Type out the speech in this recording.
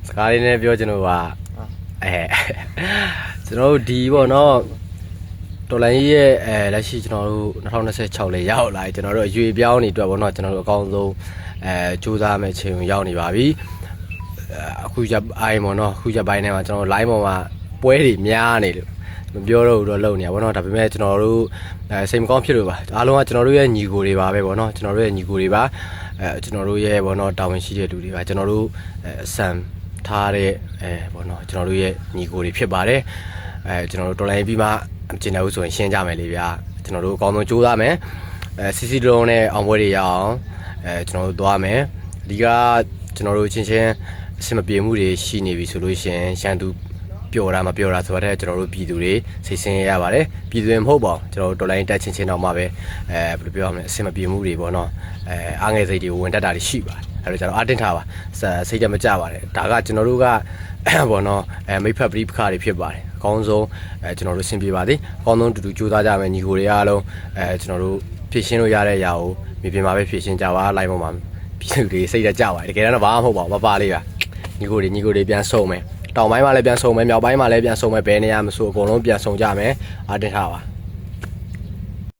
စကားလေးနဲ့ပြောကျွန်တော်ကကျွန်တော်တို့ဒီပေါ့နော်တော်လိုင်းကြီးရဲ့လက်ရှိကျွန်တော်တို့2026လေးရောက်လာကျွန်တော်တို့အရွေပြောင်းနေအတွက်ပေါ့နော်ကျွန်တော်တို့အကောင်းဆုံးစူးစမ်းမဲ့ချိန်ရောက်နေပါပြီအခုကျအိုင်ပေါ့နော်အခုကျပိုင်းထဲမှာကျွန်တော် line ပေါ်မှာပွဲတွေများနေလို့မပြောတော့ဘူးတော့လုံနေရပါတော့ဒါပေမဲ့ကျွန်တော်တို့စိတ်မကောင်းဖြစ်လို့ပါအားလုံးကကျွန်တော်တို့ရဲ့ညီကိုတွေပါပဲပေါ့နော်ကျွန်တော်တို့ရဲ့ညီကိုတွေပါကျွန်တော်တို့ရဲ့ပေါ့နော်တာဝန်ရှိတဲ့လူတွေပါကျွန်တော်တို့ဆန်ထားတဲ့ပေါ့နော်ကျွန်တော်တို့ရဲ့ညီကိုတွေဖြစ်ပါတယ်ကျွန်တော်တို့တော်လိုင်းပြီးမှကျင်တယ်လို့ဆိုရင်ရှင်းကြမယ်လေဗျာကျွန်တော်တို့အကောင်းဆုံးကြိုးစားမယ်စီစီလုံးနဲ့အောင်ပွဲတွေရအောင်ကျွန်တော်တို့သွားမယ်ဒီကကျွန်တော်တို့ချင်းချင်းအဆင်မပြေမှုတွေရှိနေပြီဆိုလို့ရှင်ရှမ်းသူပျော်တာမပျော်တာဆိုတော့ကျွန်တော်တို့ပြည်သူတွေစိတ်ဆင်းရပါတယ်ပြည်သူတွေမဟုတ်ပါဘူးကျွန်တော်တို့တော်လိုင်းတက်ချင်းချင်းတော့မှပဲဘယ်လိုပြောရမလဲအဆင်မပြေမှုတွေပေါ့နော်အားငယ်စိတ်တွေကိုဝင်တက်တာတွေရှိပါတယ်အဲ့တော့ကျွန်တော်အတင်းထားပါစိတ်ကြမကြပါနဲ့ဒါကကျွန်တော်တို့ကပေါ့နော်မိဖက်ပရိပခါတွေဖြစ်ပါတယ်အကောင်းဆုံးကျွန်တော်တို့ဆင်ပြေပါသည်အကောင်းဆုံးတူတူကြိုးစားကြမယ်ညီကိုတွေအားလုံးကျွန်တော်တို့ဖြည့်ရှင်းလို့ရတဲ့အရာကိုမြေပြင်မှာပဲဖြည့်ရှင်းကြပါလိုက်ပေါ်မှာပြည်သူတွေစိတ်ကြပါတကယ်တော့ဘာမှမဟုတ်ပါဘူးမပါလေးပါညီကိုတွေပြန်ဆုံမယ်တောင်ပိုင်းမှာလည်းပြန်ဆုံမယ်မြောက်ပိုင်းမှာလည်းပြန်ဆုံမယ်ဘယ်နေရာမဆိုအကုန်လုံးပြန်ဆုံကြမယ်အတင်းထားပါ